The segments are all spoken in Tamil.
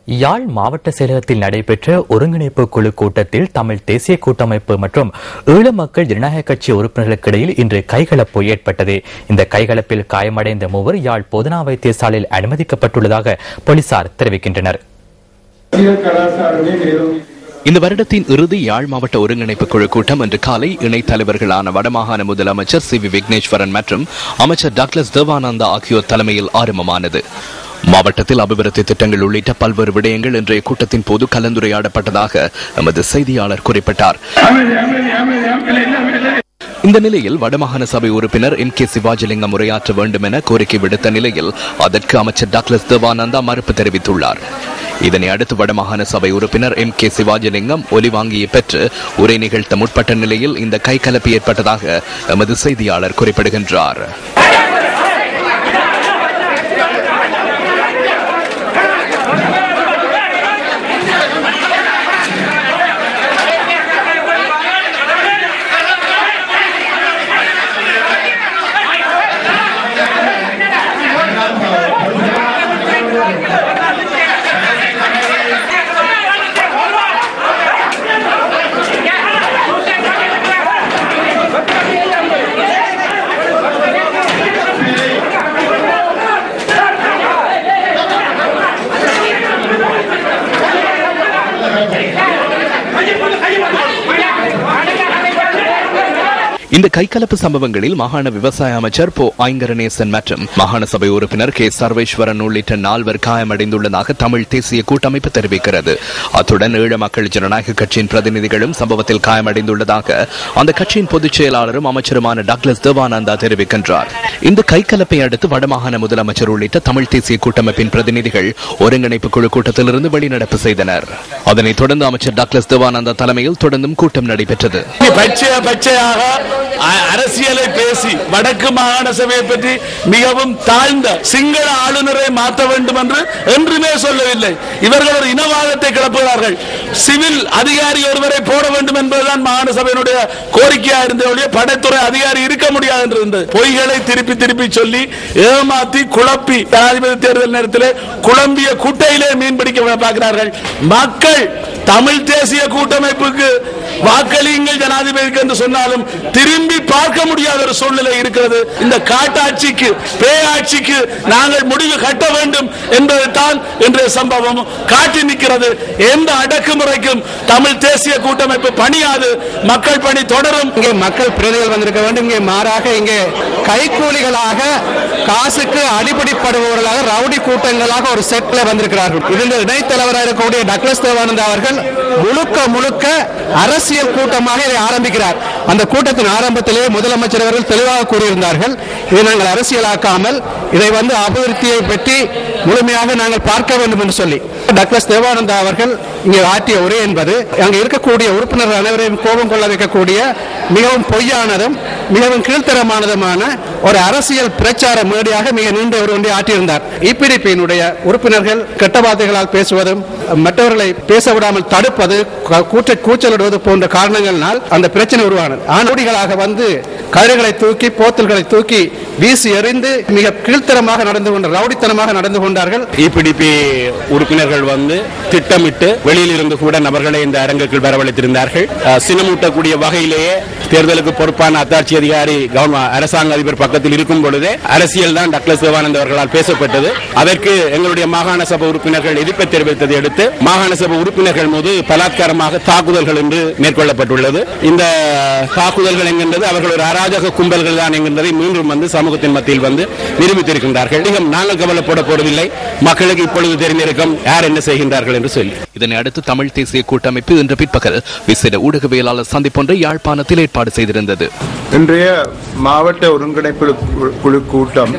யாழ் மாவட்ட செயலகத்தில் நடைபெற்ற ஒருங்கிணைப்பு குழு கூட்டத்தில் தமிழ் தேசிய கூட்டமைப்பு மற்றும் ஈழ மக்கள் ஜனநாயக கட்சி உறுப்பினர்களுக்கு இடையில் இன்று கைகலப்பு ஏற்பட்டது. இந்த கைகலப்பில் காயமடைந்த மூவர் யாழ் போதனா வைத்தியசாலையில் அனுமதிக்கப்பட்டுள்ளதாக போலீசார் தெரிவிக்கின்றனர். இந்த வருடத்தின் இறுதி யாழ் மாவட்ட ஒருங்கிணைப்பு குழு கூட்டம் இன்று காலை இணைத் தலைவர்களான வடமாகாண முதலமைச்சர் சி வி விக்னேஸ்வரன் மற்றும் அமைச்சர் டாக்டர் தேவானந்தா ஆகியோர் தலைமையில் ஆரம்பமானது. மாவட்டத்தில் அபிவிருத்தி திட்டங்கள் உள்ளிட்ட பல்வேறு விடயங்கள் இன்றைய கூட்டத்தின் போது கலந்துரையாடப்பட்டதாக எமது செய்தியாளர் குறிப்பிட்டார். இந்த நிலையில் வடமாகாண சபை உறுப்பினர் எம் கே சிவாஜிலிங்கம் உரையாற்ற வேண்டும் என கோரிக்கை விடுத்த நிலையில் அதற்கு அமைச்சர் டாக்டர் தேவானந்தா மறுப்பு தெரிவித்துள்ளார். இதனை அடுத்து வடமாகாண சபை உறுப்பினர் எம் கே சிவாஜிலிங்கம் ஒலிவாங்கியை பெற்று உரை நிகழ்த்த முற்பட்ட நிலையில் இந்த கைகலப்பு ஏற்பட்டதாக எமது செய்தியாளர் குறிப்பிடுகின்றார். இந்த கைகலப்பு சம்பவங்களில் மாகாண விவசாய அமைச்சர் போ ஐங்கரநேசன் மற்றும் மாகாண சபை உறுப்பினர் கே சர்வேஸ்வரன் உள்ளிட்ட 4 காயமடைந்துள்ளதாக தமிழ் தேசிய கூட்டமைப்பு தெரிவிக்கிறது. அத்துடன் ஈழ மக்கள் ஜனநாயக கட்சியின் பிரதிநிதிகளும் சம்பவத்தில் காயமடைந்துள்ளதாக அந்த கட்சியின் பொதுச் செயலாளரும் அமைச்சருமான டாக்டர் தேவானந்தா தெரிவிக்கின்றார். இந்த கைகலப்பை அடுத்து வடமாகாண முதலமைச்சர் உள்ளிட்ட தமிழ் தேசிய கூட்டமைப்பின் பிரதிநிதிகள் ஒருங்கிணைப்பு குழு கூட்டத்திலிருந்து வெளிநடப்பு செய்தனர். அதனைத் தொடர்ந்து அமைச்சர் டாக்டர் தேவானந்தா தலைமையில் தொடர்ந்தும் கூட்டம் நடைபெற்றது. அரசியலை பேசி வடக்கு மாகாண சபையை பற்றி மிகவும் தாழ்ந்த சிங்கள ஆளுநரை மாற்ற வேண்டும் என்று என்றுமே சொல்லவில்லை. இவர்கள் ஒரு இனவாதத்தை கிளப்புகிறார்கள். சிவில் அதிகாரி ஒருவரை போட வேண்டும் என்பதுதான் மாகாண சபையினுடைய கோரிக்கையாக இருந்தவருடைய படைத்துறை அதிகாரி இருக்க முடியாது என்று இருந்தது. பொய்களை திருப்பி திருப்பி சொல்லி ஏமாத்தி குழப்பி ஜனாதிபதி தேர்தல் நேரத்தில் குழம்பிய குட்டையிலே மீன்பிடிக்க பார்க்கிறார்கள். மக்கள் தமிழ் தேசிய கூட்டமைப்புக்கு வாக்களியுங்கள் ஜனாதிபதிக்கு என்று சொன்னாலும் திரும்பி பார்க்க முடியாத ஒரு சூழ்நிலை இருக்கிறது. இந்த காட்டாட்சிக்கு பேயாட்சிக்கு நாங்கள் முடிவு கட்ட வேண்டும் என்பதுதான் இன்றைய சம்பவம் காட்டி நிற்கிறது. எந்த அடக்குமுறைக்கும் தமிழ் தேசிய கூட்டமைப்பு பணியாது, மக்கள் பணி தொடரும். இங்கே மக்கள் பிரதிகள் வந்திருக்க வேண்டும். இங்கே மாறாக இங்கே கைக்கூலிகளாக காசுக்கு அடிப்படைப்படுபவர்களாக ரவுடி கூட்டங்களாக ஒரு செட்ல வந்திருக்கிறார்கள். இதில் இணைத் தலைவராக இருக்கக்கூடிய டாக்டர் தேவானந்தா அவர்கள் முழுக்க அரசியல் கூட்டமாக இதை ஆரம்பிக்கிறார். அந்த கூட்டத்தின் ஆரம்பத்திலே முதலமைச்சர் அவர்கள் தெளிவாக கூறியிருந்தார்கள், இதை நாங்கள் அரசியலாக்காமல் இதை அபிவிருத்தியை பற்றி முழுமையாக நாங்கள் பார்க்க வேண்டும் என்று சொல்லி டாக்டர் தேவானந்தா அவர்கள் இங்கே ஆற்றிய உரை என்பது அங்கே இருக்கக்கூடிய உறுப்பினர்கள் அனைவரையும் கோபம் கொள்ள வைக்கக்கூடிய மிகவும் பொய்யானதும் மிகவும் கீழ்த்தரமானதுமான ஒரு அரசியல் பிரச்சார மேடையாக மிக நீண்ட ஒரு ஒன்றை ஆற்றியிருந்தார். இபிடிபியினுடைய உறுப்பினர்கள் கெட்ட வார்த்தைகளால் பேசுவதும் மற்றவர்களை பேச விடாமல் தடுப்பது, கூச்சலிடுவது போன்ற காரணங்களினால் அந்த பிரச்சனை உருவானது. ஆணோடிகளாக கயிறுகளை தூக்கி போத்தல்களை தூக்கி வீசி எறிந்து மிக கீழ்த்தரமாக நடந்து கொண்ட ரவுடித்தனமாக நடந்து கொண்டார்கள். இபிடிபி உறுப்பினர்கள் திட்டமிட்டு வெளியில் இருந்து கூட நபர்களை இந்த அரங்குக்கு வரவழைத்திருந்தார்கள். சினமூட்டக்கூடிய வகையிலேயே தேர்தலுக்கு பொறுப்பான அத்தாட்சி அதிகாரி அரசாங்க அதிபர் பக்கத்தில் இருக்கும் பொழுதே அரசியல் தான் டாக்டர் தேவானந்தா அவர்களால் பேசப்பட்டது. அதற்கு எங்களுடைய மாகாண சபை உறுப்பினர்கள் எதிர்ப்பை தெரிவித்ததை அடுத்து மாகாண சபை உறுப்பினர்கள் மீது பலாத்காரமாக தாக்குதல்கள் என்று மேற்கொள்ளப்பட்டுள்ளது. இந்த தாக்குதல்கள் என்கின்றது அவர்கள் ஒரு அராஜக கும்பல்கள் தான் என்கின்றதை மீண்டும் சமூகத்தின் மத்தியில் நிரூபித்திருக்கின்றார்கள். நாங்கள் கவலைப்பட போவதில்லை, மக்களுக்கு இப்பொழுது தெரிந்திருக்கும் யார் என்ன செய்கின்றார்கள் என்று சொல்லி. இதனை அடுத்து தமிழ் தேசிய கூட்டமைப்பு இன்று பிற்பகல் விசேட ஊடகவியலாளர் சந்திப்பொன்றை யாழ்ப்பாணத்தில் ஏற்பாடு செய்திருந்தது. இன்றைய மாவட்ட ஒருங்கிணைப்பு குழு கூட்டம்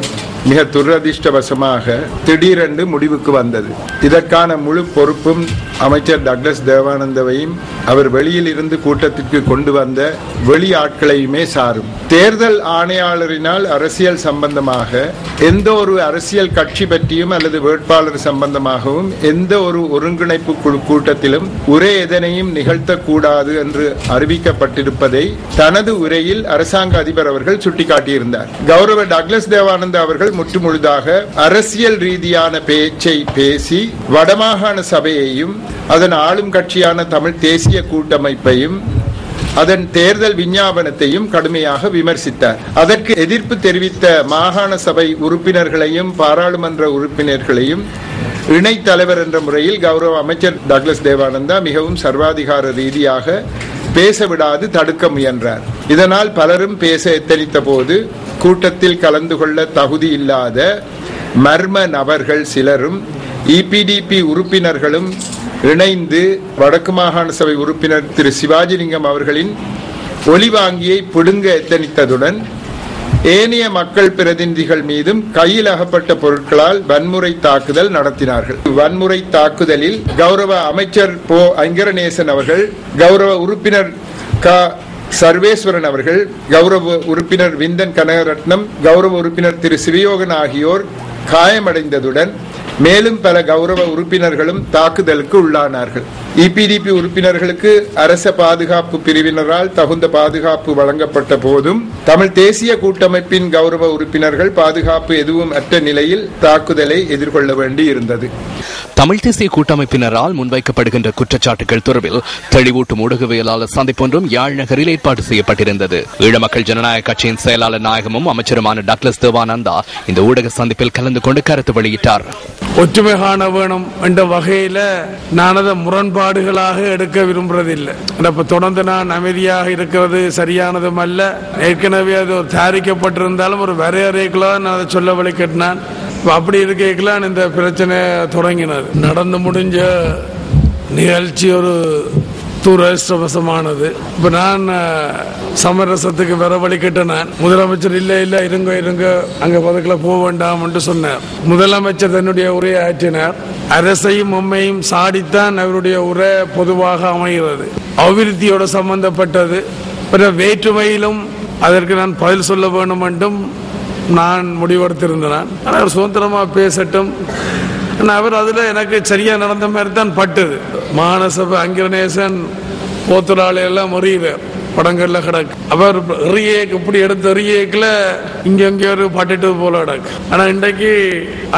மிக துரதிர்ஷ்டவசமாக திடீரென்று முடிவுக்கு வந்தது. இதற்கான முழு பொறுப்பும் அமைச்சர் டக்ளஸ் தேவானந்தாவையும் அவர் வெளியில் இருந்து கூட்டத்திற்கு கொண்டு வந்த வெளி ஆட்களையுமே சாரும். தேர்தல் ஆணையாளரினால் அரசியல் சம்பந்தமாக எந்த ஒரு அரசியல் கட்சி பற்றியும் அல்லது வேட்பாளர் சம்பந்தமாகவும் எந்த ஒரு ஒருங்கிணைப்பு குழு கூட்டத்திலும் உரை எதனையும் நிகழ்த்தக்கூடாது என்று அறிவிக்கப்பட்டிருப்பதை தனது உரையில் அரசாங்க அதிபர் அவர்கள் சுட்டிக்காட்டியிருந்தார். கௌரவ டக்ளஸ் தேவானந்தா அவர்கள் முற்றுமுழுதாக அரசியல் ரீதியான பேச்சை பேசி வடமாகாண சபையையும் அதன் ஆளும் கட்சியான தமிழ் தேசிய கூட்டமைப்பையும் அதன் தேர்தல் விஞ்ஞாபனத்தையும் கடுமையாக விமர்சித்தார். அதற்கு எதிர்ப்பு தெரிவித்த மாகாண சபை உறுப்பினர்களையும் பாராளுமன்ற உறுப்பினர்களையும் இணைத் தலைவர் என்ற முறையில் கௌரவ அமைச்சர் டக்ளஸ் தேவானந்தா மிகவும் சர்வாதிகார ரீதியாக பேசவிடாது தடுக்க முயன்றார். இதனால் பலரும் பேச எத்தனித்த போது கூட்டத்தில் கலந்து கொள்ள தகுதி இல்லாத மர்ம நபர்கள் சிலரும் இபிடிபி உறுப்பினர்களும் இணைந்து வடக்கு மாகாண சபை உறுப்பினர் திரு சிவாஜிலிங்கம் அவர்களின் ஒலிவாங்கியை பிடுங்க எத்தனித்ததுடன் ஏனைய மக்கள் பிரதிநிதிகள் மீதும் கையில் அகப்பட்ட பொருட்களால் வன்முறை தாக்குதல் நடத்தினார்கள். வன்முறை தாக்குதலில் கௌரவ அமைச்சர் போ ஐங்கரநேசன் அவர்கள், கௌரவ உறுப்பினர் க சர்வேஸ்வரன் அவர்கள், கௌரவ உறுப்பினர் விந்தன் கனகரட்னம், கௌரவ உறுப்பினர் திரு சிவயோகன் ஆகியோர் காயமடைந்ததுடன் மேலும் பல கௌரவ உறுப்பினர்களும் தாக்குதலுக்கு உள்ளானார்கள். இபிடிபி உறுப்பினர்களுக்கு அரச பாதுகாப்பு பிரிவினரால் தகுந்த பாதுகாப்பு வழங்கப்பட்ட போதும் தமிழ் தேசிய கூட்டமைப்பின் கௌரவ உறுப்பினர்கள் பாதுகாப்பு எதுவும் அற்ற நிலையில் தாக்குதலை எதிர்கொள்ள வேண்டி இருந்தது. தமிழ் தேசிய கூட்டமைப்பினரால் முன்வைக்கப்படுகின்ற குற்றச்சாட்டுகள் தொடர்பில் தெளிவூட்டும் ஊடகவியலாளர் சந்திப்பொன்றும் யாழ் நகரில் ஏற்பாடு செய்யப்பட்டிருந்தது. ஈழ மக்கள் ஜனநாயக கட்சியின் செயலாளர் நாயகமும் அமைச்சருமான டக்ளஸ் தேவானந்தா இந்த ஊடக சந்திப்பில் கலந்து கொண்டு கருத்து வெளியிட்டார். ஒற்றுமை காண வேணும் என்ற வகையில நான் அதை முரண்பாடுகளாக எடுக்க விரும்புறதில்லை. இப்ப தொடர்ந்து நான் அமைதியாக இருக்கிறது சரியானதும் அல்ல. ஏற்கனவே அது தயாரிக்கப்பட்டிருந்தாலும் ஒரு வரையறைக்குள்ள நான் அதை சொல்ல வழி கட்டினான். அப்படி இருக்கலாம் இந்த பிரச்சனை தொடங்கினது. நடந்து முடிஞ்ச நிகழ்ச்சி ஒரு துரதிர்ஷ்டவசமானது. இப்ப நான் சமரசத்துக்கு வர வழி கட்டினான். முதலமைச்சர் இல்ல இருங்க அங்க பதக்கல போக வேண்டாம் என்று சொன்னார். முதலமைச்சர் தன்னுடைய உரையை ஆற்றினார். அரசையும் உண்மையும் சாடித்தான் அவருடைய உரை பொதுவாக அமைகிறது. அபிவிருத்தியோட சம்பந்தப்பட்டது. வேற்றுமையிலும் அதற்கு நான் பதில் சொல்ல வேண்டும் என்றும் நான் முடிவெடுத்திருந்தேன். ஆனால் சுதந்திரமா பேசட்டும். அவர் அதுல எனக்கு சரியா நடந்த மாதிரி தான் பட்டது. மாநசபை ஐங்கரநேசன் போத்துராளி எல்லாம் முறியவர் படங்கள்ல கிடக்கு. அவர் இப்படி எடுத்த எறியேக்குல இங்க ஒரு பட்டுட்டு போல கிடக்கு. ஆனா இன்றைக்கு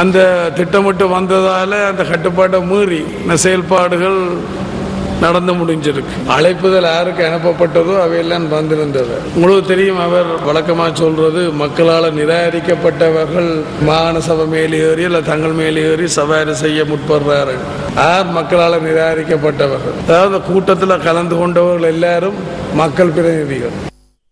அந்த திட்டமிட்டு வந்ததால அந்த கட்டுப்பாட்டை மீறி செயல்பாடுகள் நடந்து முடிஞ்சிருக்கு. அழைப்புதல் யாருக்கு அனுப்பப்பட்டதோ அவையெல்லாம் வந்திருந்தது. உங்களுக்கு தெரியும், அவர் வழக்கமா சொல்றது மக்களால் நிராகரிக்கப்பட்டவர்கள் மாகாண சபை மேலேறி இல்ல தங்கள் மேலேறி சவாரி செய்ய முற்படுறார்கள். யார் மக்களால் நிராகரிக்கப்பட்டவர்கள்? அதாவது கூட்டத்தில் கலந்து கொண்டவர்கள் எல்லாரும் மக்கள் பிரதிநிதிகள்.